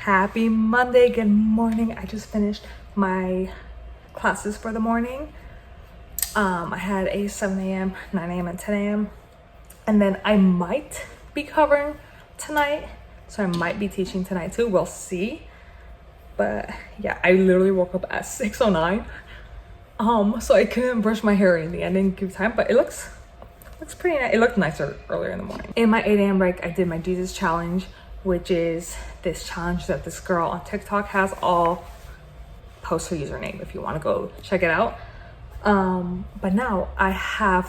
Happy Monday, good morning. I just finished my classes for the morning. I had a 7 a.m., 9 a.m. and 10 a.m. And then I might be covering tonight. So I might be teaching tonight too, we'll see. But yeah, I literally woke up at 6:09. So I couldn't brush my hair or anything. I didn't give time, but it looks pretty nice. It looked nicer earlier in the morning. In my 8 a.m. break, I did my Jesus challenge, which is this challenge that this girl on TikTok has. I'll post her username if you want to go check it out. But now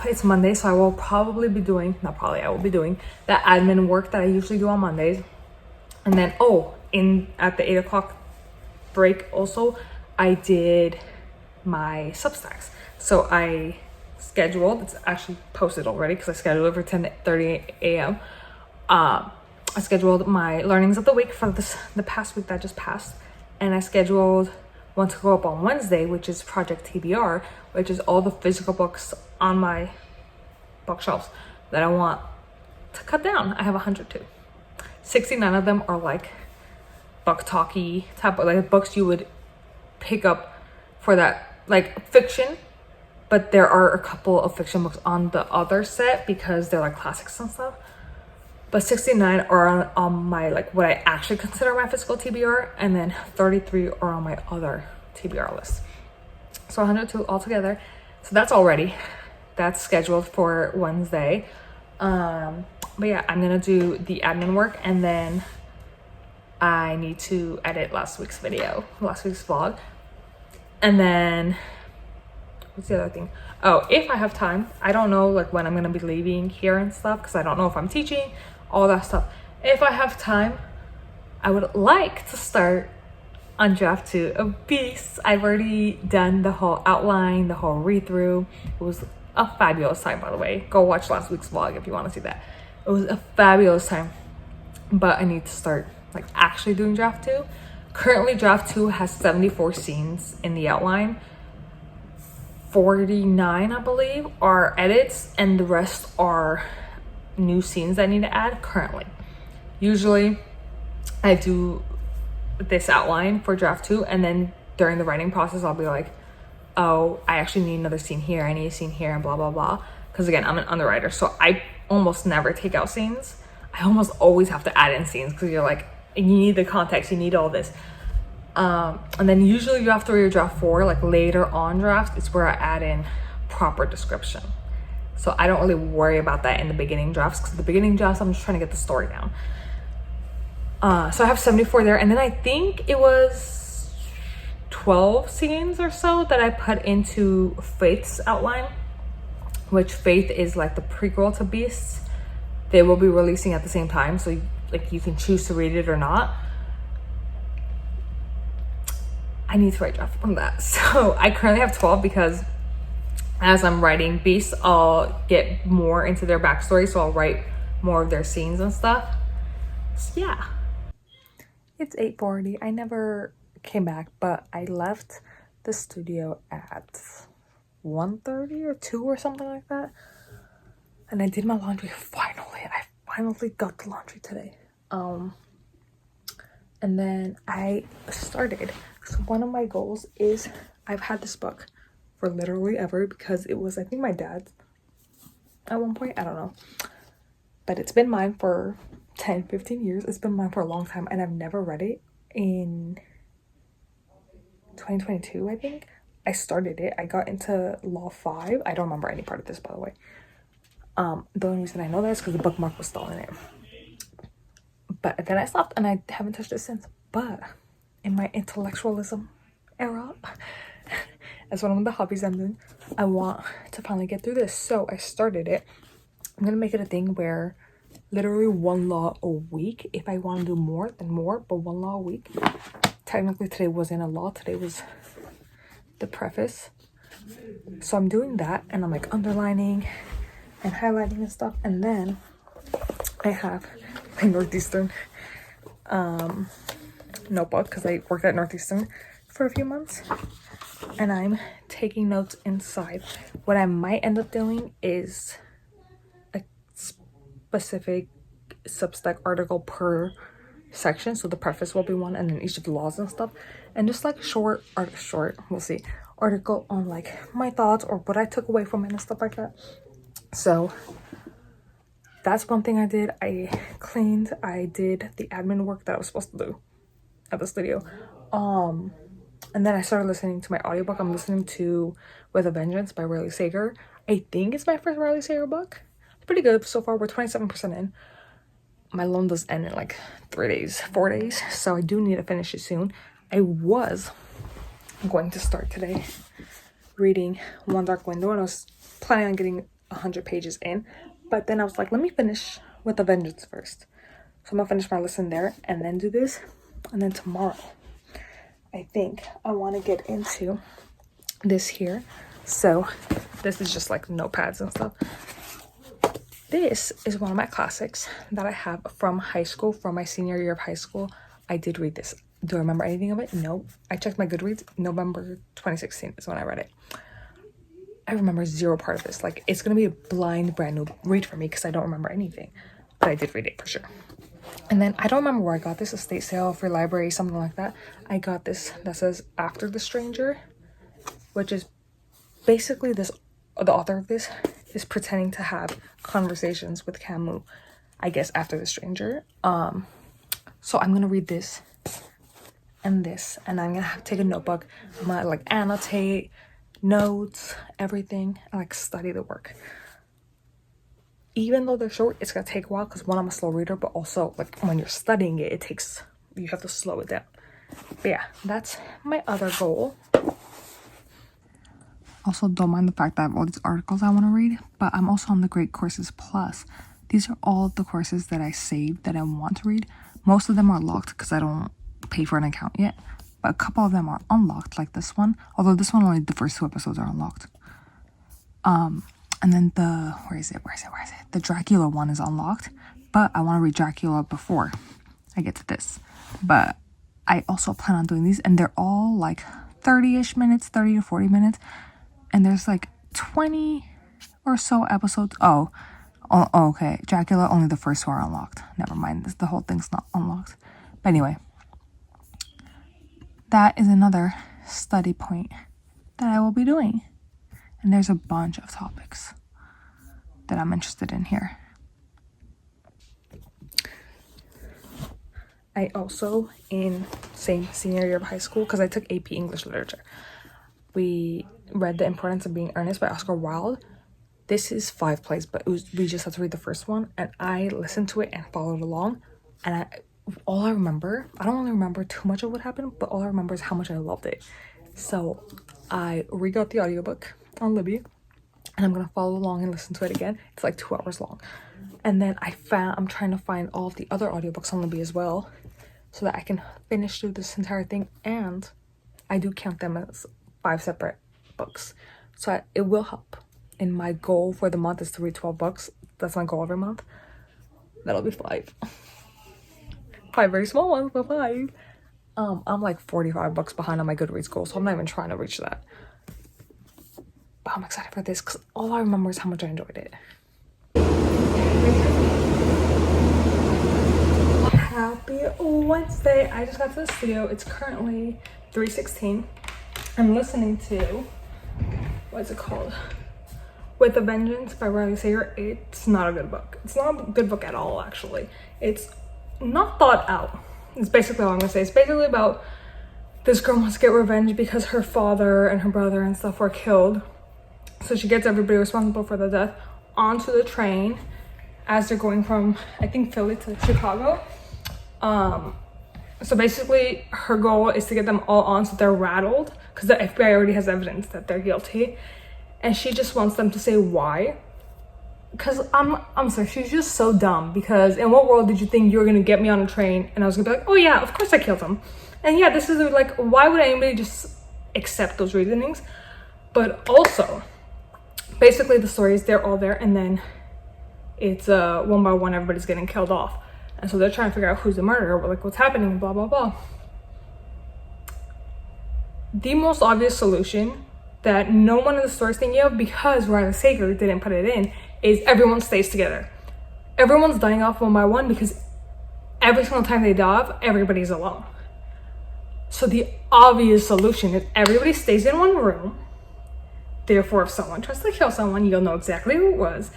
it's Monday, so I will probably be doing, I will be doing the admin work that I usually do on Mondays. And then, at the 8 o'clock break also, I did my Substacks. So I scheduled, it's actually posted already because I scheduled it for 10:30 a.m. I scheduled my learnings of the week for the past week that just passed, and I scheduled one to go up on Wednesday, which is Project TBR, which is all the physical books on my bookshelves that I want to cut down. I have 102. 69 of them are like book talky type of like books you would pick up for that, like fiction, but there are a couple of fiction books on the other set because they're like classics and stuff. But 69 are on my, like, what I actually consider my physical TBR, and then 33 are on my other TBR list. So 102 altogether. So that's scheduled for Wednesday. But yeah, I'm gonna do the admin work, and then I need to edit last week's vlog. And then, what's the other thing? Oh, if I have time, I don't know like when I'm gonna be leaving here and stuff, because I don't know if I'm teaching, all that stuff. If I have time, I would like to start on draft 2 of Beasts. I've already done the whole outline, the whole read through. It was a fabulous time, by the way. Go watch last week's vlog if you want to see that. It was a fabulous time, but I need to start like actually doing draft 2. Currently draft 2 has 74 scenes in the outline. 49, I believe, are edits, and the rest are new scenes I need to add currently. Usually I do this outline for draft 2, and then during the writing process I'll be like, oh, I actually need another scene here, I need a scene here, and blah blah blah, because again, I'm an underwriter, so I almost never take out scenes. I almost always have to add in scenes because you're like, you need the context, you need all this. And then usually draft 3 or draft 4, like later on draft, is where I add in proper description. So I don't really worry about that in the beginning drafts, because the beginning drafts, I'm just trying to get the story down. So I have 74 there. And then I think it was 12 scenes or so that I put into Faith's outline, which Faith is like the prequel to Beasts. They will be releasing at the same time. So like you can choose to read it or not. I need to write draft from that. So I currently have 12 because as I'm writing Beasts, I'll get more into their backstory, so I'll write more of their scenes and stuff. So yeah. It's 8:40. I never came back, but I left the studio at 1:30 or 2 or something like that. And I did my laundry finally. I finally got the laundry today. And then I started. So one of my goals is, I've had this book for literally ever, because it was, I think, my dad's at one point, I don't know, but it's been mine for 10-15 years. It's been mine for a long time, and I've never read it. In 2022, I think I started it. I got into Law 5. I don't remember any part of this, by the way. The only reason I know that is because the bookmark was still in it, but then I stopped and I haven't touched it since. But in my intellectualism era, as one of the hobbies I'm doing, I want to finally get through this. So I started it. I'm gonna make it a thing where literally one law a week. If I want to do more, then more, but one law a week. Technically today wasn't a law, today was the preface. So I'm doing that, and I'm like underlining and highlighting and stuff. And then I have my Northeastern notebook, because I worked at Northeastern for a few months, and I'm taking notes inside. What I might end up doing is a specific Substack article per sections. So the preface will be one, and then each of the laws and stuff, and just like short, we'll see, article on like my thoughts or what I took away from it and stuff like that. So that's one thing I did. I cleaned, I did the admin work that I was supposed to do at the studio. And then I started listening to my audiobook. I'm listening to With a Vengeance by Riley Sager. I think it's my first Riley Sager book. It's pretty good so far. We're 27% in. My loan does end in like 4 days. So I do need to finish it soon. I was going to start today reading One Dark Window, and I was planning on getting 100 pages in. But then I was like, let me finish With a Vengeance first. So I'm gonna finish my listen there and then do this. And then tomorrow, I think I want to get into this here. So this is just like notepads and stuff. This is one of my classics that I have from high school, from my senior year of high school. I did read this. Do I remember anything of it? No. I checked my Goodreads. November 2016 is when I read it. I remember zero part of this. Like, it's going to be a blind, brand new read for me because I don't remember anything. But I did read it for sure. And then I don't remember where I got this, estate sale, free library, something like that. I got this that says After the Stranger, which is basically this, the author of this is pretending to have conversations with Camus, I guess, after the stranger. So I'm gonna read this, and I'm gonna have to take a notebook. I'm gonna like annotate notes, everything, and like study the work. Even though they're short, it's gonna take a while because one, I'm a slow reader, but also like when you're studying it, you have to slow it down. But yeah, that's my other goal. Also, don't mind the fact that I have all these articles I want to read, but I'm also on the Great Courses Plus. These are all of the courses that I saved that I want to read. Most of them are locked because I don't pay for an account yet, but a couple of them are unlocked, like this one. Although this one, only the first 2 episodes are unlocked. And then where is it? The Dracula one is unlocked, but I want to read Dracula before I get to this. But I also plan on doing these, and they're all like 30-ish minutes, 30 to 40 minutes. And there's like 20 or so episodes. Oh, okay. Dracula, only the first 2 are unlocked. Never mind. The whole thing's not unlocked. But anyway, that is another study point that I will be doing. And there's a bunch of topics that I'm interested in here. I also, in same senior year of high school, because I took AP English Literature, we read The Importance of Being Earnest by Oscar Wilde. This is 5 plays, but we just had to read the first one, and I listened to it and followed along. And all I remember, I don't really remember too much of what happened, but all I remember is how much I loved it. So I re-got the audiobook on Libby, and I'm gonna follow along and listen to it again. It's like 2 hours long. And then I'm trying to find all of the other audiobooks on Libby as well, so that I can finish through this entire thing. And I do count them as 5 separate books, so it will help. And my goal for the month is to read 12 books. That's my goal every month. That'll be 5 very small ones, but 5. I'm like 45 books behind on my Goodreads goal, so I'm not even trying to reach that. But I'm excited for this because all I remember is how much I enjoyed it. Happy Wednesday. I just got to the studio. It's currently 3:16. I'm listening to, what is it called? With a Vengeance by Riley Sager. It's not a good book. It's not a good book at all, actually. It's not thought out. It's basically all I'm gonna say. It's basically about this girl wants to get revenge because her father and her brother and stuff were killed. So she gets everybody responsible for the death onto the train as they're going from, I think, Philly to Chicago. So basically her goal is to get them all on so they're rattled because the FBI already has evidence that they're guilty. And she just wants them to say why. Because I'm sorry, she's just so dumb. Because in what world did you think you were gonna get me on a train and I was gonna be like, oh yeah, of course I killed him. And yeah, this is like, why would anybody just accept those reasonings? But also, basically the story is they're all there, and then it's one by one everybody's getting killed off. And so they're trying to figure out who's the murderer, like what's happening, blah, blah, blah. The most obvious solution that no one in the story is thinking of, because Riley Sager didn't put it in, is everyone stays together. Everyone's dying off one by one because every single time they dive, everybody's alone. So the obvious solution is everybody stays in one room. Therefore, if someone tries to kill someone, you'll know exactly who it was.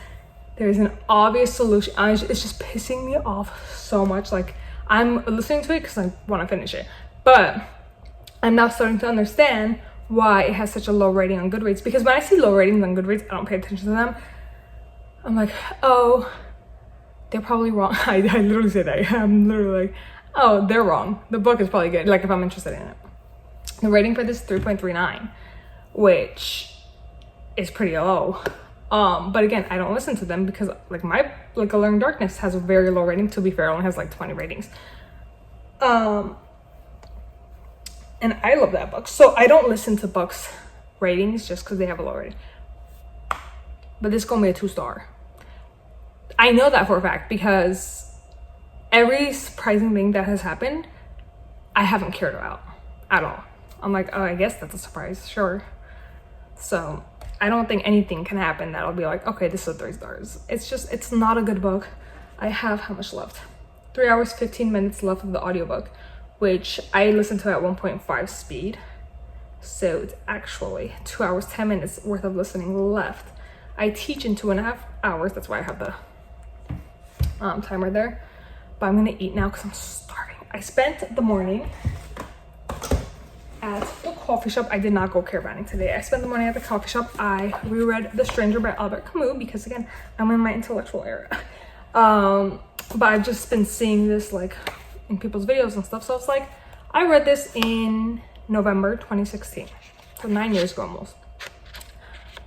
There's an obvious solution. It's just pissing me off so much. Like, I'm listening to it because I want to finish it. But I'm now starting to understand why it has such a low rating on Goodreads. Because when I see low ratings on Goodreads, I don't pay attention to them. I'm like, oh, they're probably wrong. I literally say that. I'm literally like, oh, they're wrong. The book is probably good, like if I'm interested in it. The rating for this is 3.39, which is pretty low. But again, I don't listen to them because like Alone in Darkness has a very low rating. To be fair, it only has like 20 ratings. And I love that book. So I don't listen to books ratings just because they have a low rating. But this is gonna be a 2-star. I know that for a fact because every surprising thing that has happened, I haven't cared about at all. I'm like, oh, I guess that's a surprise, sure. So I don't think anything can happen that'll be like, okay, this is a 3 stars. It's not a good book. I have how much left? 3 hours, 15 minutes left of the audiobook, which I listened to at 1.5 speed. So it's actually 2 hours, 10 minutes worth of listening left. I teach in 2.5 hours. That's why I have the timer there. But I'm gonna eat now because I'm starving. I spent the morning at the coffee shop. I did not go caravanning today. I spent the morning at the coffee shop. I reread The Stranger by Albert Camus because again, I'm in my intellectual era. But I've just been seeing this like in people's videos and stuff. So it's like, I read this in November 2016. So 9 years ago almost.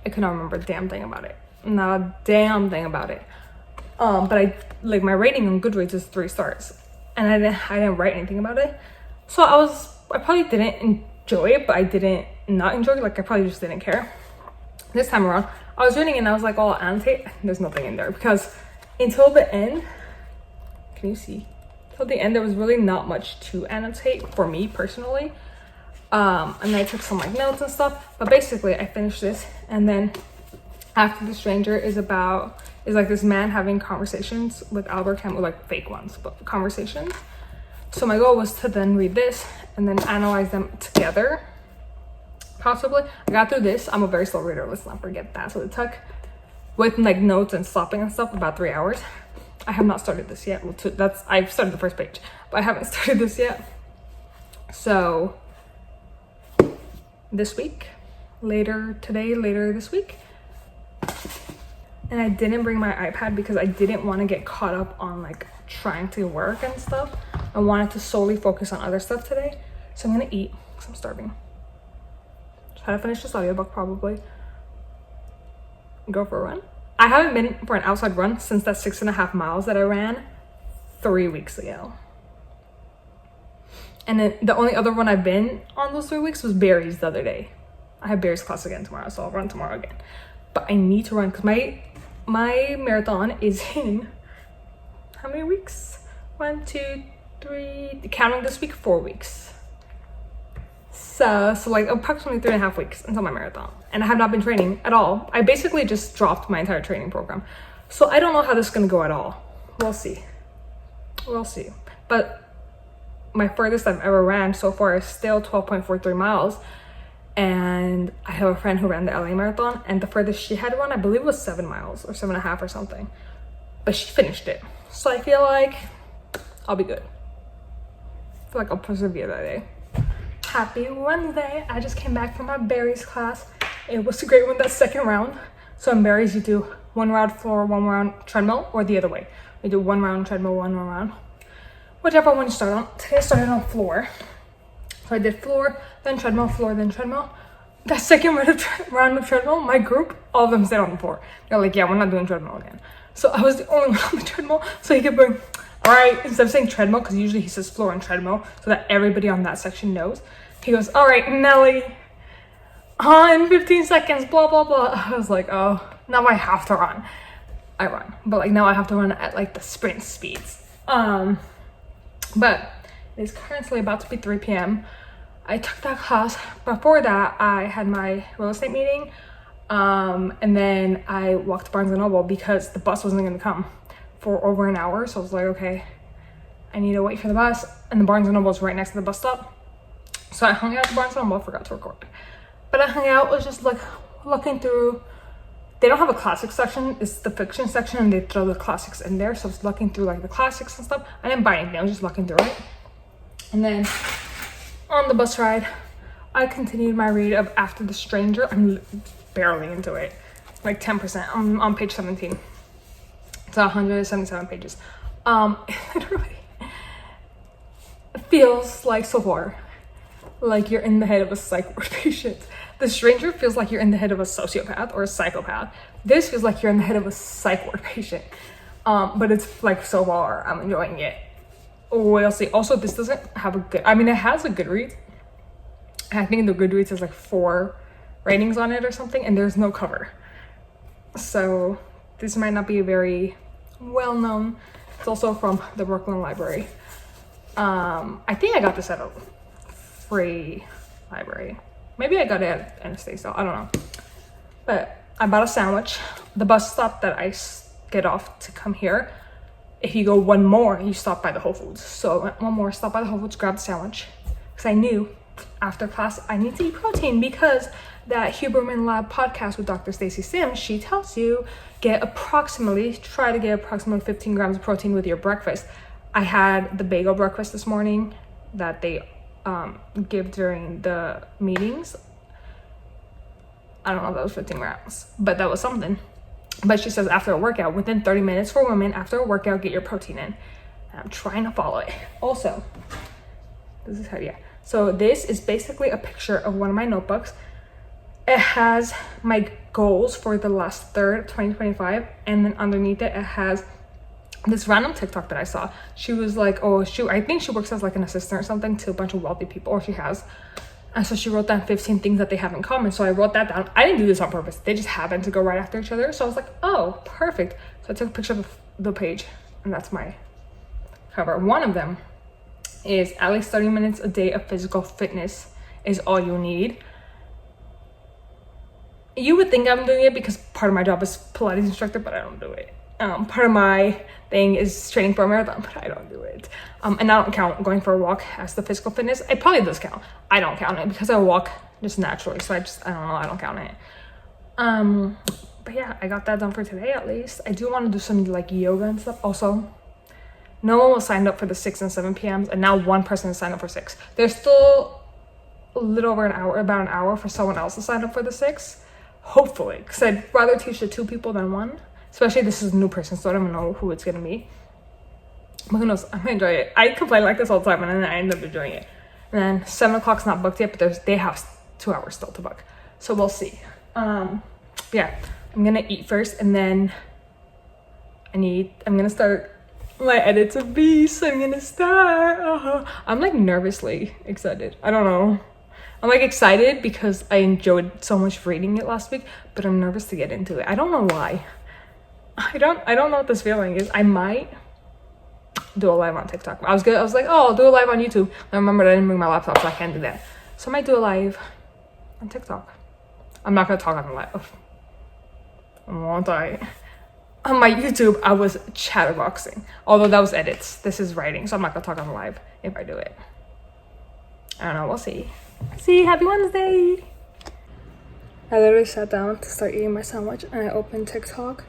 I could not remember a damn thing about it. Not a damn thing about it. But I like my rating on Goodreads is 3 stars, and I didn't write anything about it. So I probably didn't enjoy it, but I didn't not enjoy it. Like I probably just didn't care. This time around, I was reading and I was like, oh, I'll annotate. There's nothing in there because until the end, can you see? Till the end, there was really not much to annotate for me personally. And I took some like notes and stuff. But basically, I finished this, and then After the Stranger is like this man having conversations with Albert Camus, like fake ones, but conversations. So my goal was to then read this and then analyze them together, possibly. I got through this. I'm a very slow reader, let's not forget that. So it took, with like notes and stopping and stuff, about 3 hours. I have not started this yet. Well, I've started the first page, but I haven't started this yet. So this week, later this week. And I didn't bring my iPad because I didn't want to get caught up on like trying to work and stuff. I wanted to solely focus on other stuff today. So I'm gonna eat because I'm starving. Try to finish this audiobook probably. Go for a run. I haven't been for an outside run since that 6.5 miles that I ran 3 weeks ago. And then the only other one I've been on those 3 weeks was Barry's the other day. I have Barry's class again tomorrow, so I'll run tomorrow again. But I need to run because my marathon is in how many weeks? 1, 2, 3, counting this week, 4 weeks. So like approximately 3.5 weeks until my marathon. And I have not been training at all. I basically just dropped my entire training program. So I don't know how this is gonna go at all. We'll see. But my furthest I've ever ran so far is still 12.43 miles. And I have a friend who ran the LA marathon, and the furthest she had run, I believe, was 7 miles or 7.5 or something. But she finished it. So I feel like I'll be good. I feel like I'll persevere that day. Happy Wednesday. I just came back from my Barry's class. It was a great one, that second round. So in Barry's, you do 1 round floor, 1 round treadmill, or the other way. We do 1 round treadmill, 1 round. Whichever one you start on. Today I started on floor. So I did floor, then treadmill, floor, then treadmill. That second round of treadmill, my group, all of them stayed on the floor. They're like, yeah, we're not doing treadmill again. So I was the only one on the treadmill. So he kept going, all right, instead of saying treadmill, because usually he says floor and treadmill, so that everybody on that section knows. He goes, all right, Nelly, in 15 seconds, blah, blah, blah. I was like, oh, now I have to run. I run, but like now I have to run at like the sprint speeds. But it's currently about to be 3 p.m. I took that class. Before that, I had my real estate meeting. And then I walked to Barnes & Noble because the bus wasn't going to come for over an hour. So I was like, okay, I need to wait for the bus, and the Barnes & Noble is right next to the bus stop. So I hung out at the Barnes & Noble, forgot to record. But I hung out, was just like looking through. They don't have a classics section, it's the fiction section, and they throw the classics in there. So I was looking through like the classics and stuff. I didn't buy anything, I was just looking through it. And then on the bus ride, I continued my read of After the Stranger. I'm barely into it, like 10%. I'm on page 17. It's 177 pages. It literally feels like so far like you're in the head of a psych ward patient. The Stranger feels like you're in the head of a sociopath or a psychopath. This feels like you're in the head of a psych ward patient. But it's like so far, I'm enjoying it. We'll see. Also, this doesn't have a good, I mean, it has a Goodreads. I think the Goodreads has like 4 ratings on it or something, and there's no cover. So this might not be very well known. It's also from the Brooklyn Library. I think I got this at a free library. Maybe I got it at Anastasia, I don't know. But I bought a sandwich. The bus stop that I get off to come here, if you go one more, you stop by the Whole Foods. So I went one more, stop by the Whole Foods, grab the sandwich. Because I knew after class I need to eat protein, because that Huberman Lab podcast with Dr. Stacy Sims, she tells you try to get approximately 15 grams of protein with your breakfast. I had the bagel breakfast this morning that they give during the meetings. I don't know if that was 15 grams, but that was something. But she says after a workout, within 30 minutes for women, after a workout, get your protein in. And I'm trying to follow it. Also, this is how, yeah. So this is basically a picture of one of my notebooks. It has my goals for the last third of 2025. And then underneath it, it has this random TikTok that I saw. She was like, oh, I think she works as like an assistant or something to a bunch of wealthy people, or she has. And so she wrote down 15 things that they have in common. So I wrote that down. I didn't do this on purpose. They just happened to go right after each other. So I was like, oh, perfect. So I took a picture of the page, and that's my cover. One of them is at least 30 minutes a day of physical fitness is all you need. You would think I'm doing it because part of my job is Pilates instructor, but I don't do it. Part of my thing is training for a marathon, but I don't do it. And I don't count going for a walk as the physical fitness. It probably does count. I don't count it because I walk just naturally. So I don't know, I don't count it. But yeah, I got that done for today at least. I do want to do some like yoga and stuff. Also, no one was signed up for the 6 and 7 p.m. and now one person is signed up for 6. There's still a little over about an hour for someone else to sign up for the 6. Hopefully, because I'd rather teach the 2 people than 1. Especially this is a new person, so I don't even know who it's gonna be. But who knows? I'm gonna enjoy it. I complain like this all the time, and then I end up enjoying it. And then 7 o'clock's not booked yet, but they have 2 hours still to book, so we'll see. Yeah, I'm gonna eat first, and then I'm gonna start my edits of Beast. I'm gonna start. I'm like nervously excited. I don't know. I'm like excited because I enjoyed so much reading it last week, but I'm nervous to get into it. I don't know why. I don't know what this feeling is. I might do a live on TikTok. I was like, oh, I'll do a live on YouTube. I remembered I didn't bring my laptop, so I can't do that. So I might do a live on TikTok. I'm not gonna talk on the live. Won't I? On my YouTube, I was chatterboxing. Although that was edits. This is writing, so I'm not gonna talk on the live if I do it. I don't know, we'll see. See, happy Wednesday! I literally sat down to start eating my sandwich, and I opened TikTok.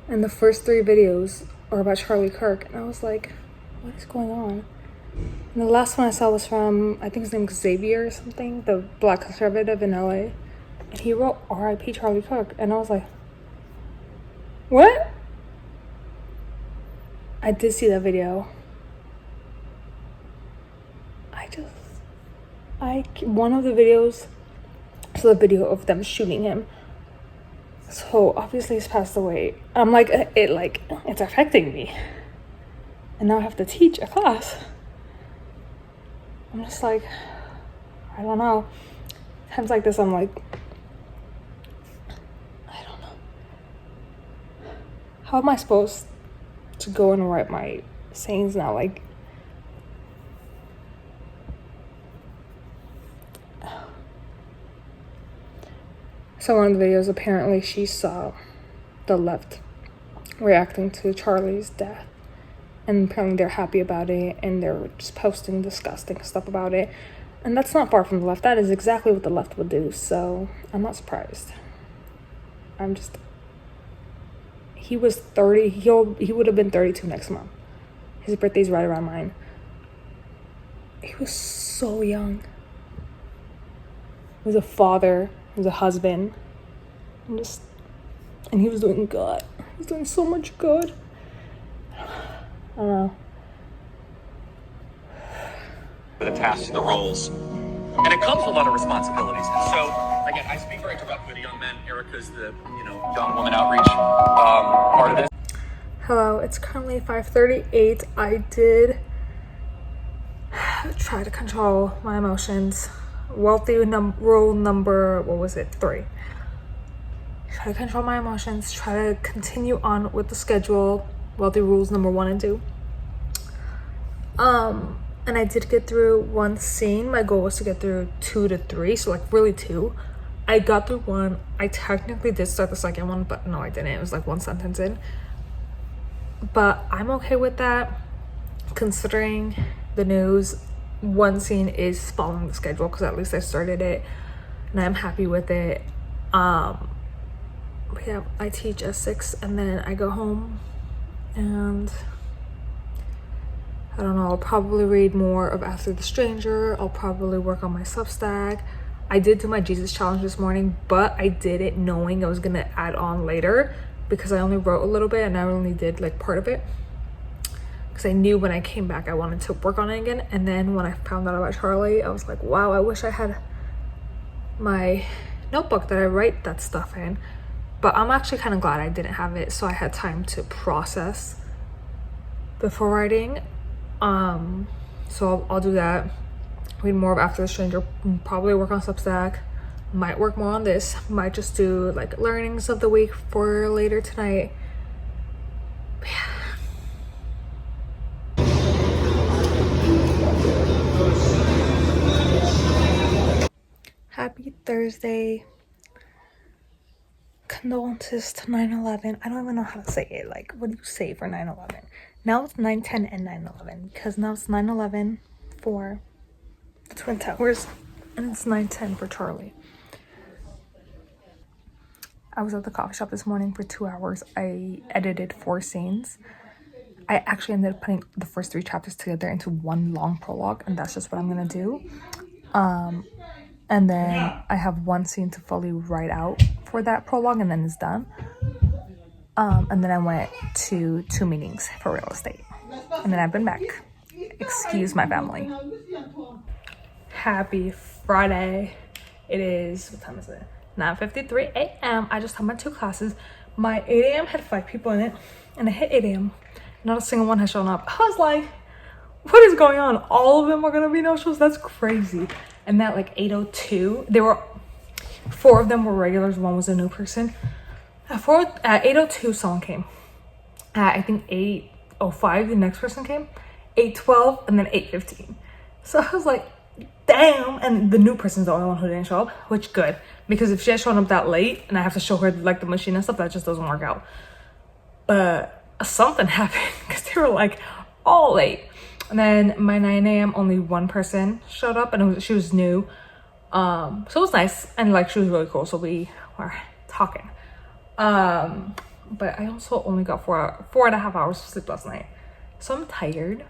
And the first 3 videos are about Charlie Kirk. And I was like, what is going on? And the last one I saw was from, I think his name is Xavier or something, the black conservative in LA. And he wrote R.I.P. Charlie Kirk. And I was like, what? I did see that video. One of the videos, so the video of them shooting him. So obviously he's passed away. I'm like, it's affecting me. And now I have to teach a class. I'm just like, I don't know. Times like this, I'm like, I don't know. How am I supposed to go and write my sayings now? Like, so one of the videos, apparently she saw the left reacting to Charlie's death. and apparently they're happy about it, and they're just posting disgusting stuff about it. And that's not far from the left. That is exactly what the left would do, so I'm not surprised. He was 30. He would have been 32 next month. His birthday's right around mine. He was so young. He was a father. He was a husband. And he was doing good. He was doing so much good. I don't know. The tasks, the roles, and it comes with a lot of responsibilities. And so, again, I speak very directly with young men. Erica's the young woman outreach part of this. Hello, it's currently 5:38. I did try to control my emotions. Wealthy rule number, 3. Try to control my emotions. Try to continue on with the schedule. Wealthy rules number 1 and 2. And I did get through 1 scene. My goal was to get through 2 to 3, so like really 2. I got through 1. I technically did start the second one, but no, I didn't. It was like 1 sentence in. But I'm okay with that, considering the news. 1 scene is following the schedule, because at least I started it, and I'm happy with it. But yeah, I teach at 6, and then I go home, and I don't know, I'll probably read more of After the Stranger. I'll probably work on my Substack. I did do my Jesus challenge this morning, but I did it knowing I was gonna add on later, because I only wrote a little bit and I only did like part of it, because I knew when I came back I wanted to work on it again. And then when I found out about Charlie, I was like, wow, I wish I had my notebook that I write that stuff in. But I'm actually kind of glad I didn't have it, so I had time to process before writing. So I'll do that, read more of After the Stranger, probably work on Substack, might work more on this, might just do like learnings of the week for later tonight. But yeah. Happy Thursday. Condolences to 9/11. I don't even know how to say it. Like, what do you say for 9/11? Now it's 9/10 and 9/11, because now it's 9/11 for the Twin Towers, and it's 9/10 for Charlie. I was at the coffee shop this morning for 2 hours. I edited 4 scenes. I actually ended up putting the first 3 chapters together into 1 long prologue, and that's just what I'm gonna do. And then I have 1 scene to fully write out for that prologue, and then it's done. And then I went to 2 meetings for real estate, and then I've been back. Excuse my family. Happy Friday. It is, what time is it? 9:53 a.m. I just had my 2 classes. My 8 a.m. had 5 people in it, and I hit 8 a.m. Not a single one has shown up. I was like, what is going on? All of them are gonna be no-shows? That's crazy. And at like 8:02, 4 of them were regulars, 1 was a new person. At 8:02, someone came. At I think 8:05, the next person came. 8:12, and then 8:15. So I was like, damn. And the new person's the only one who didn't show up, which good, because if she had shown up that late and I have to show her like the machine and stuff, that just doesn't work out. But something happened, because they were like all late. And then my 9 a.m. only 1 person showed up, and she was new. So it was nice, and like she was really cool, so we were talking. But I also only got 4.5 hours of sleep last night, so I'm tired.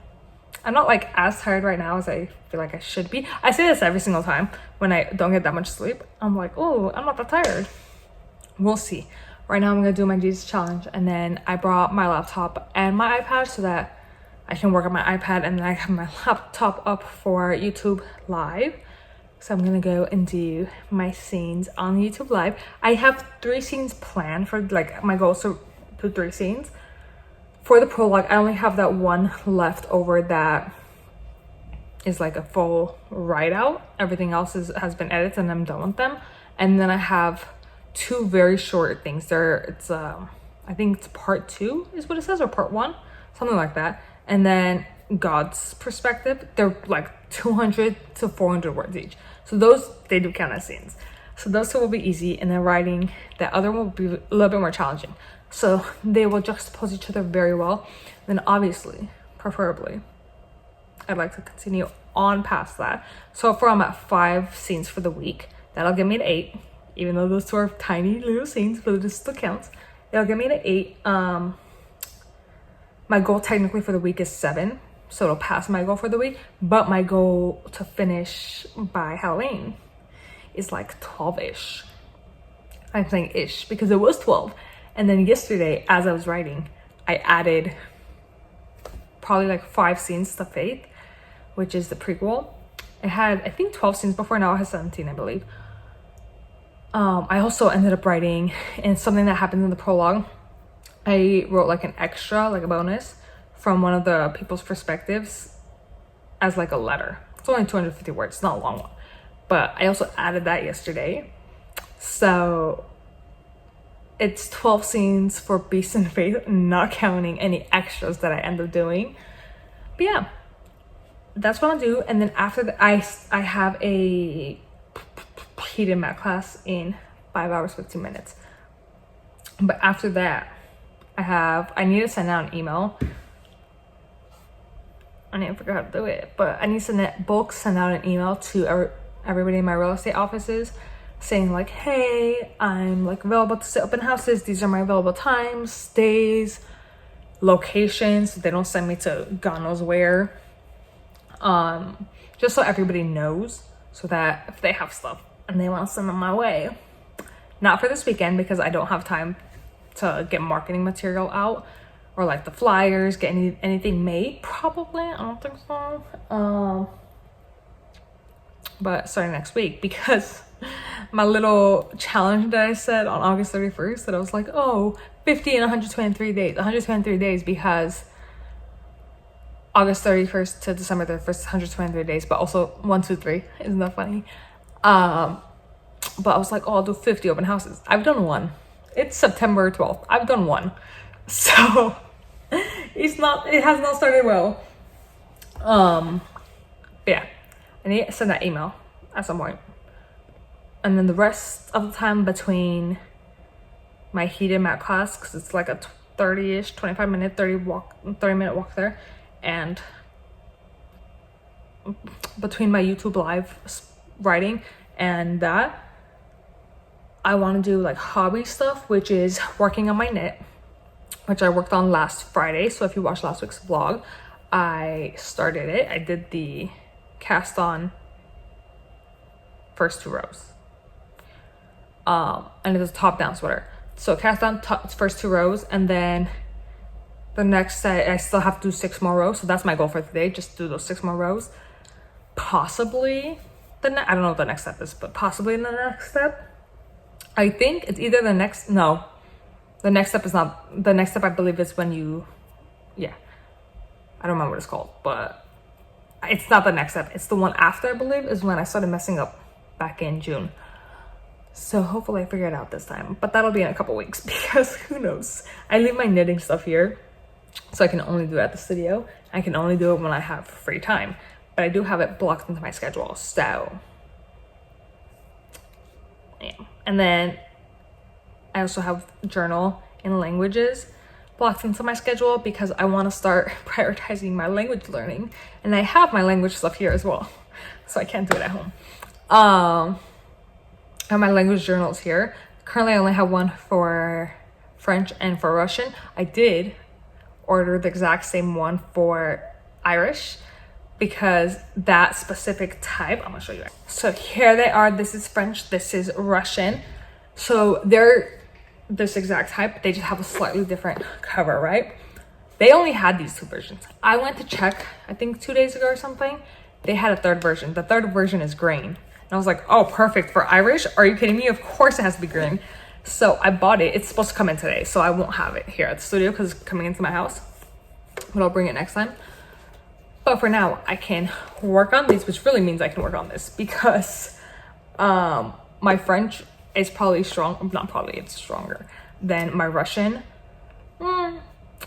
I'm not like as tired right now as I feel like I should be. I say this every single time when I don't get that much sleep. I'm like, oh, I'm not that tired. We'll see. Right now I'm gonna do my Jesus challenge, and then I brought my laptop and my iPad so that I can work on my iPad, and then I have my laptop up for YouTube Live. So I'm gonna go and do my scenes on YouTube Live. I have 3 scenes planned for, like, my goal is to do 3 scenes. For the prologue, I only have that 1 left over that is like a full write out. Everything else has been edited, and I'm done with them. And then I have 2 very short things. I think it's part 2 is what it says, or part 1, something like that. And then God's perspective, they're like 200 to 400 words each. So those, they do count as scenes. So those 2 will be easy, and then writing the other one will be a little bit more challenging. So they will juxtapose each other very well. Then obviously preferably. I'd like to continue on past that. So far I'm at 5 scenes for the week. That'll get me to 8, even though those 2 are tiny little scenes, but it still counts. It'll get me to 8. My goal technically for the week is 7, so it'll pass my goal for the week, but my goal to finish by Halloween is like 12-ish. I'm saying ish because it was 12. And then yesterday, as I was writing, I added probably like 5 scenes to Faith, which is the prequel. It had, I think, 12 scenes before. Now it has 17, I believe. I also ended up writing, and something that happened in the prologue, I wrote like an extra, like a bonus from one of the people's perspectives as like a letter. It's only 250 words, it's not a long one. But I also added that yesterday. So it's 12 scenes for Beast and Faith, not counting any extras that I end up doing. But yeah, that's what I'll do. And then after that, I have a heated math class in 5 hours 15 minutes. But after that, I need to send out an email. I need to figure out how to do it, but I need to send out an email to everybody in my real estate offices saying like, hey, I'm like available to sit open houses. These are my available times, days, locations. They don't send me to God knows where. Just so everybody knows, so that if they have stuff and they want to send them my way. Not for this weekend because I don't have time to get marketing material out or like the flyers, get anything made. Probably, I don't think so. But starting next week, because my little challenge that I said on August 31st, that I was like, oh, 50 and 123 days. 123 days because August 31st to December 31st, 123 days, but also 1, 2, 3. Isn't that funny? But I was like, oh, I'll do 50 open houses. I've done 1. It's September 12th. I've done 1. So it has not started well. But yeah, I need to send that email at some point. And then the rest of the time between my heated math class, because it's like a 30-ish, 25-minute, 30-minute walk there, and between my YouTube live writing and that, I want to do like hobby stuff, which is working on my knit, which I worked on last Friday. So if you watched last week's vlog, I started it. I did the cast on first 2 rows. And it's a top down sweater. So cast on first 2 rows, and then the next set, I still have to do 6 more rows. So that's my goal for today, just do those 6 more rows. Possibly, I don't know what the next step is, but possibly in the next step, I think it's either the next step is not, the next step I believe is when you, I don't remember what it's called, but it's not the next step. It's the one after, I believe, is when I started messing up back in June. So hopefully I figure it out this time, but that'll be in a couple weeks because who knows? I leave my knitting stuff here, so I can only do it at the studio. I can only do it when I have free time, but I do have it blocked into my schedule. So yeah. And then I also have journal in languages blocked into my schedule because I want to start prioritizing my language learning, and I have my language stuff here as well, so I can't do it at home. I have my language journals here. Currently I only have one for French and for Russian. I did order the exact same one for Irish because that specific type, I'm gonna show you. So here they are. This is French, this is Russian. So they're this exact type, they just have a slightly different cover, right? They only had these 2 versions. I went to check, I think 2 days ago or something. They had a 3rd version. The 3rd version is green. And I was like, oh, perfect for Irish. Are you kidding me? Of course it has to be green. So I bought it. It's supposed to come in today, so I won't have it here at the studio because it's coming into my house. But I'll bring it next time. But for now, I can work on these, which really means I can work on this because my French is probably it's stronger than my Russian.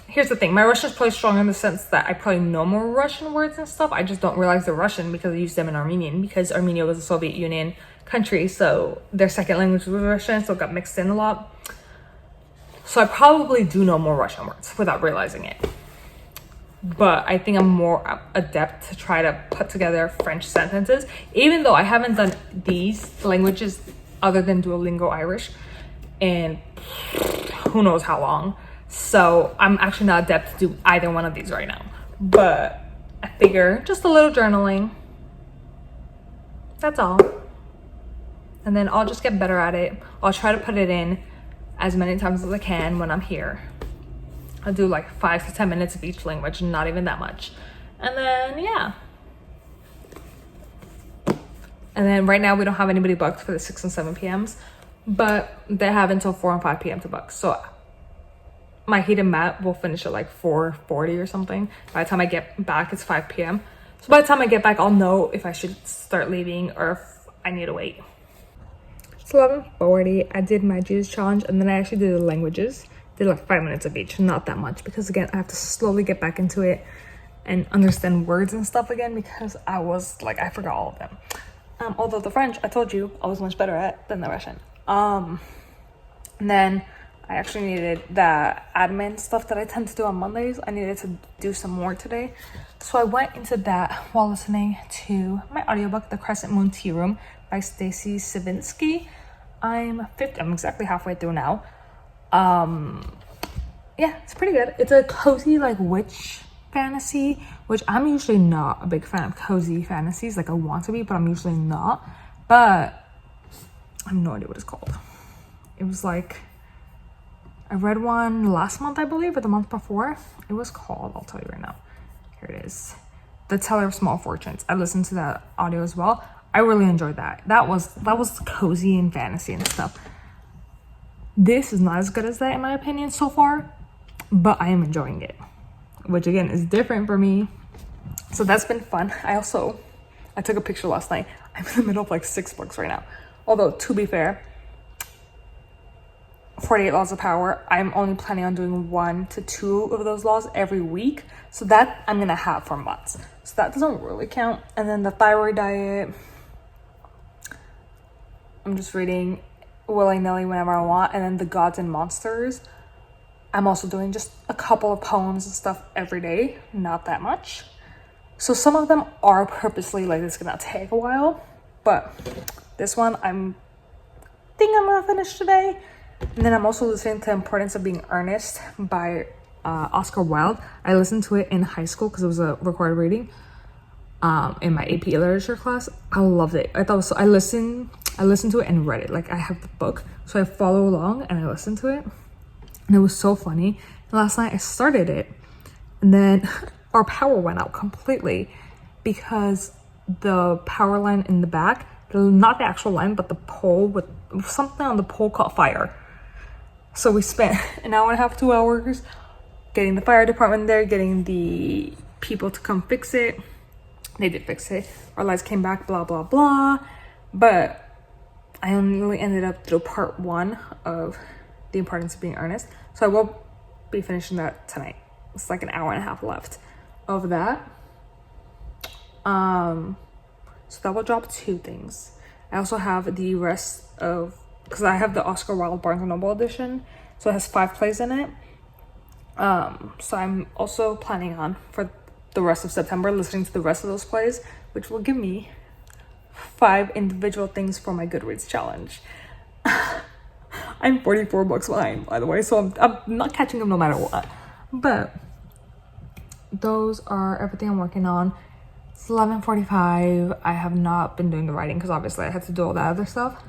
Here's the thing, my Russian is probably stronger in the sense that I probably know more Russian words and stuff. I just don't realize they're Russian because I used them in Armenian, because Armenia was a Soviet Union country, so their second language was Russian, so it got mixed in a lot. So I probably do know more Russian words without realizing it. but I think I'm more adept to try to put together French sentences, even though I haven't done these languages other than Duolingo Irish in who knows how long. So I'm actually not adept to do either one of these right now, but I figure just a little journaling, that's all. And then I'll just get better at it. I'll try to put it in as many times as I can when I'm here. I'll do like 5 to 10 minutes of each language, not even that much. And then, yeah. And then right now we don't have anybody booked for the 6 and 7 p.m.s, but they have until 4 and 5 p.m. to book. So my heat and mat will finish at like 4:40 or something. By the time I get back, it's 5 p.m. So by the time I get back, I'll know if I should start leaving or if I need to wait. It's 11:40. I did my juice challenge, and then I actually did the languages. Did like 5 minutes of each, not that much, because again, I have to slowly get back into it and understand words and stuff again, because I was like, I forgot all of them. Although the French, I told you, I was much better at than the Russian. And then I actually needed the admin stuff that I tend to do on Mondays. I needed to do some more today. So I went into that while listening to my audiobook, The Crescent Moon Tea Room by Stacy Savinsky. I'm exactly halfway through now. Yeah, it's pretty good. It's a cozy like witch fantasy, which I'm usually not a big fan of cozy fantasies. Like I want to be, but I'm usually not. But I have no idea what it's called. It was like, I read one last month, I believe, or the month before. It was called, I'll tell you right now. Here it is. The Teller of Small Fortunes. I listened to that audio as well. I really enjoyed that. That was cozy and fantasy and stuff. This is not as good as that in my opinion so far, but I am enjoying it, which again is different for me. So that's been fun. I took a picture last night. I'm in the middle of like 6 books right now. Although to be fair, 48 Laws of Power, I'm only planning on doing 1 to 2 of those laws every week. So that I'm gonna have for months. So that doesn't really count. And then the thyroid diet, I'm just reading willy-nilly whenever I want. And then the Gods and Monsters, I'm also doing just a couple of poems and stuff every day, not that much. So some of them are purposely like, it's gonna take a while, but this one I'm gonna finish today. And then I'm also listening to Importance of Being Earnest by Oscar Wilde. I listened to it in high school because it was a recorded reading in my AP literature class. I loved it. I thought it was so, I listened to it and read it. Like I have the book, so I follow along and I listen to it. And it was so funny. And last night I started it, and then our power went out completely because the power line in the back, not the actual line, but the pole with something on the pole caught fire. So we spent an hour and a half, 2 hours getting the fire department there, getting the people to come fix it. They did fix it. Our lights came back, blah, blah, blah. But I only ended up through part 1 of The Importance of Being Earnest. So I will be finishing that tonight. It's like an hour and a half left of that. So that will drop 2 things. I also have the rest of, because I have the Oscar Wilde Barnes & Noble edition, so it has 5 plays in it. So I'm also planning on, for the rest of September, listening to the rest of those plays, which will give me 5 individual things for my Goodreads challenge. I'm 44 books behind, by the way, so I'm not catching up no matter what. But those are everything I'm working on. It's 11:45. I have not been doing the writing because obviously I had to do all that other stuff.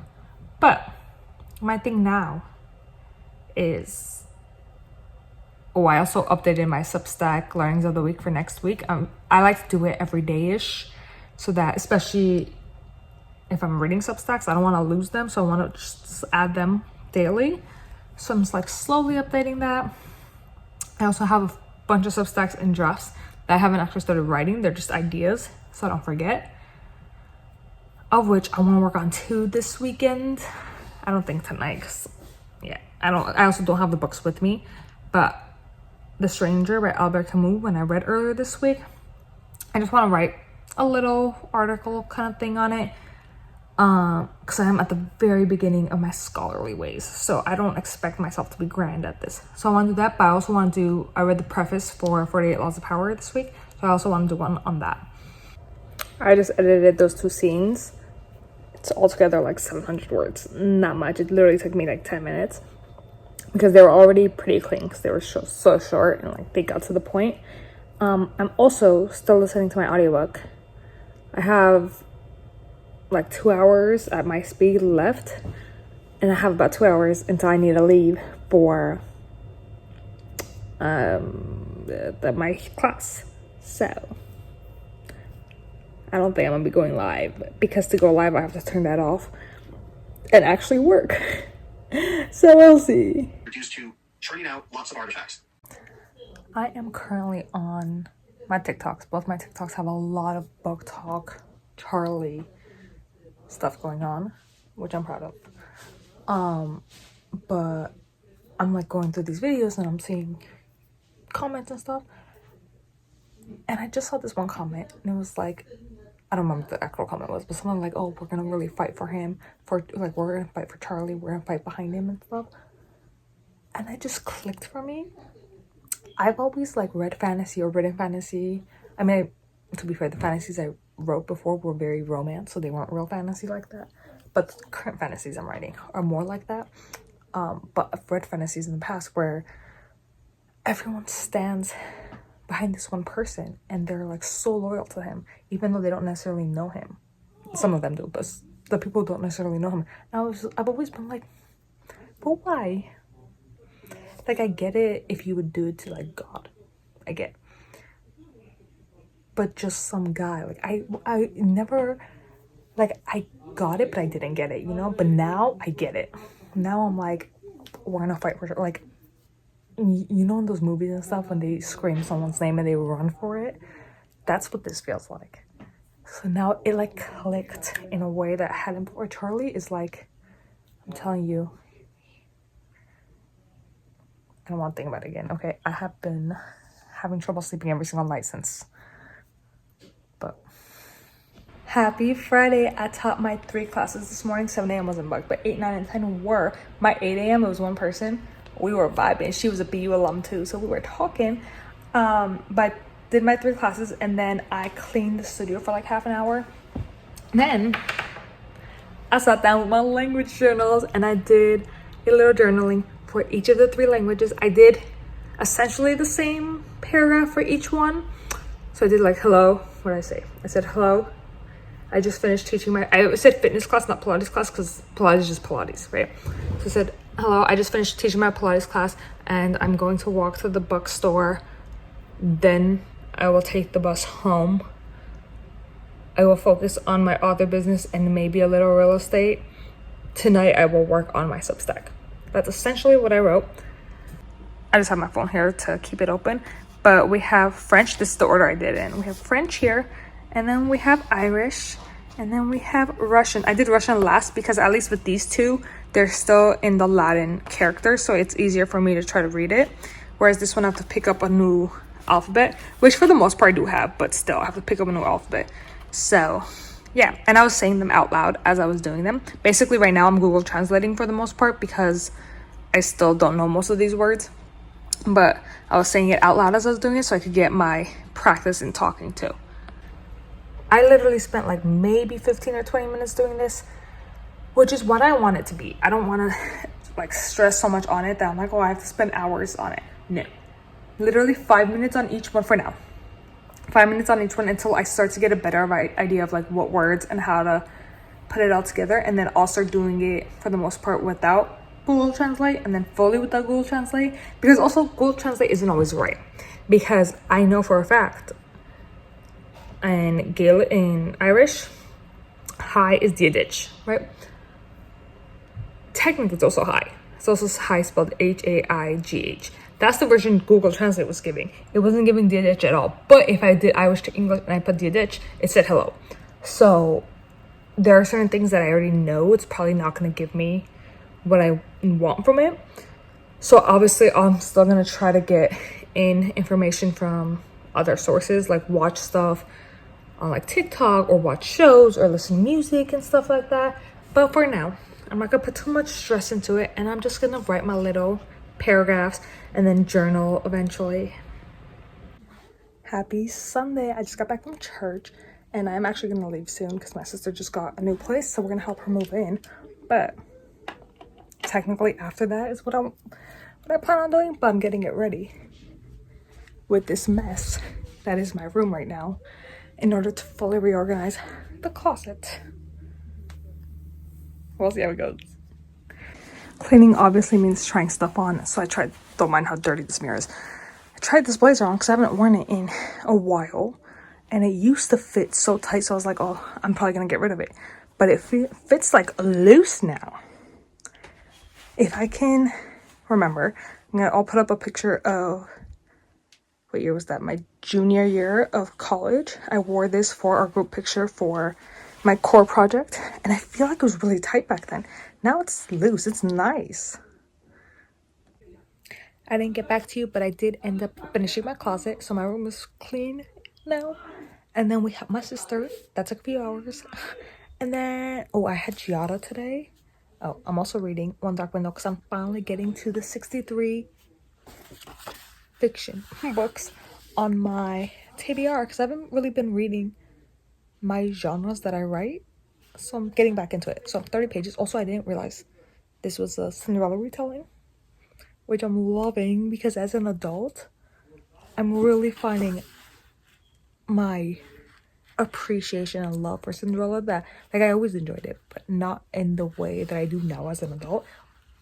But my thing now is, I also updated my Substack learnings of the week for next week. I like to do it every day-ish, so that especially if I'm reading Substacks, I don't want to lose them, so I want to just add them daily. So I'm just like slowly updating that. I also have a bunch of Substacks in drafts that I haven't actually started writing. They're just ideas, so I don't forget. Of which I want to work on 2 this weekend. I don't think tonight, because I also don't have the books with me. But The Stranger by Albert Camus, when I read earlier this week, I just want to write a little article kind of thing on it. because I am at the very beginning of my scholarly ways, so I don't expect myself to be grand at this. So I want to do that, but I also want to do, I read the preface for 48 Laws of Power this week, so I also want to do one on that. I just edited those 2 scenes. It's altogether like 700 words, not much. It literally took me like 10 minutes because they were already pretty clean because they were so short and like they got to the point. I'm also still listening to my audiobook. I have like 2 hours at my speed left, and I have about 2 hours until I need to leave for my class. So I don't think I'm gonna be going live, because to go live I have to turn that off and actually work. So we'll see. Reduced to churning out lots of artifacts. I am currently on my TikToks. Both my TikToks have a lot of book talk, Charlie stuff going on, which I'm proud of. But I'm like going through these videos and I'm seeing comments and stuff. And I just saw this one comment and it was like, I don't remember what the actual comment was, but someone like, oh, we're gonna really fight for him, for like, we're gonna fight for Charlie, we're gonna fight behind him and stuff. And it just clicked for me. I've always like read fantasy or written fantasy. I mean, to be fair, the fantasies I wrote before were very romance, so they weren't real fantasy like that. But the current fantasies I'm writing are more like that. But I've read fantasies in the past where everyone stands behind this one person and they're like so loyal to him, even though they don't necessarily know him. Some of them do, but the people don't necessarily know him. And I've always been like, but why? Like, I get it if you would do it to like God, I get, but just some guy, like I never, like, I got it but I didn't get it, you know. But now I get it. Now I'm like, we're gonna fight for, like, you know, in those movies and stuff when they scream someone's name and they run for it, that's what this feels like. So now it like clicked in a way that hadn't before. Charlie is like, I'm telling you, I don't want to think about it again. Okay, I have been having trouble sleeping every single night since. But happy Friday. I taught my 3 classes this morning. 7 a.m. wasn't bugged, but 8, 9, and 10 were. My 8 a.m. it was one person. We were vibing. She was a BU alum too, so we were talking. But did my 3 classes and then I cleaned the studio for like half an hour. Then I sat down with my language journals and I did a little journaling for each of the 3 languages. I did essentially the same paragraph for each one. So I did like, hello, what did I say? I said, hello, I just finished teaching I said fitness class, not Pilates class, because Pilates is just Pilates, right? So I said, hello, I just finished teaching my Pilates class and I'm going to walk to the bookstore. Then I will take the bus home. I will focus on my author business and maybe a little real estate. Tonight I will work on my Substack. That's essentially what I wrote. I just have my phone here to keep it open. But we have French. This is the order I did it in. We have French here, and then we have Irish, and then we have Russian. I did Russian last because at least with these 2, they're still in the Latin characters, so it's easier for me to try to read it. Whereas this one I have to pick up a new alphabet, which for the most part I do have, but still I have to pick up a new alphabet. So yeah, and I was saying them out loud as I was doing them. Basically right now I'm Google translating for the most part because I still don't know most of these words. But I was saying it out loud as I was doing it so I could get my practice in talking too. I literally spent like maybe 15 or 20 minutes doing this, which is what I want it to be. I don't want to like stress so much on it that I'm like, oh, I have to spend hours on it. No. Literally 5 minutes on each one for now. 5 minutes on each one until I start to get a better idea of like what words and how to put it all together. And then I'll start doing it for the most part without Google Translate and then fully without Google Translate, because also Google Translate isn't always right, because I know for a fact in Irish, high is diadich, right? Technically it's also high. It's also high spelled Haigh. That's the version Google Translate was giving. It wasn't giving diadich at all. But if I did Irish to English and I put diadich, it said hello. So there are certain things that I already know it's probably not going to give me what I want from it. So obviously I'm still gonna try to get in information from other sources, like watch stuff on like TikTok or watch shows or listen to music and stuff like that. But for now, I'm not gonna put too much stress into it, and I'm just gonna write my little paragraphs and then journal eventually. Happy Sunday. I just got back from church and I'm actually gonna leave soon because my sister just got a new place, so we're gonna help her move in. But technically after that is what I plan on doing, but I'm getting it ready with this mess that is my room right now in order to fully reorganize the closet. We'll see how it goes. Cleaning obviously means trying stuff on, so don't mind how dirty this mirror is. I tried this blazer on because I haven't worn it in a while, and it used to fit so tight, so I was like, oh, I'm probably gonna get rid of it. But it fits like loose now. If I can remember, I'll put up a picture of, what year was that? My junior year of college. I wore this for our group picture for my core project, and I feel like it was really tight back then. Now it's loose. It's nice. I didn't get back to you, but I did end up finishing my closet, so my room is clean now. And then we have my sister. That took a few hours. And then, oh, I had Giada today. Oh, I'm also reading One Dark Window because I'm finally getting to the 63 fiction books on my TBR because I haven't really been reading my genres that I write. So I'm getting back into it. So I'm 30 pages. Also, I didn't realize this was a Cinderella retelling, which I'm loving because as an adult, I'm really finding my appreciation and love for Cinderella that, like, I always enjoyed it, but not in the way that I do now as an adult.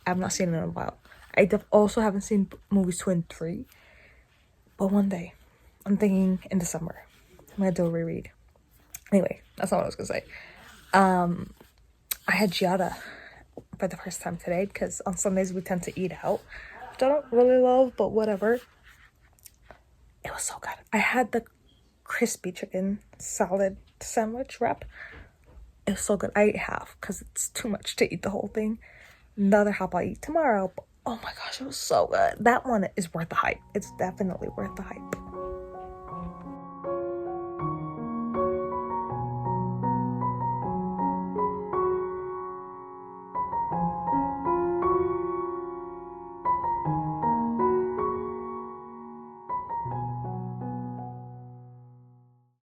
I've not seen it in a while. I also haven't seen movies 2 and 3, but one day, I'm thinking in December, I'm gonna do a reread. Anyway, that's not what I was gonna say. I had Giada for the first time today because on Sundays we tend to eat out, which I don't really love, but whatever. It was so good. I had the crispy chicken salad sandwich wrap. It was so good. I ate half because it's too much to eat the whole thing. The other half I'll eat tomorrow. But oh my gosh, it was so good. That one is worth the hype. It's definitely worth the hype.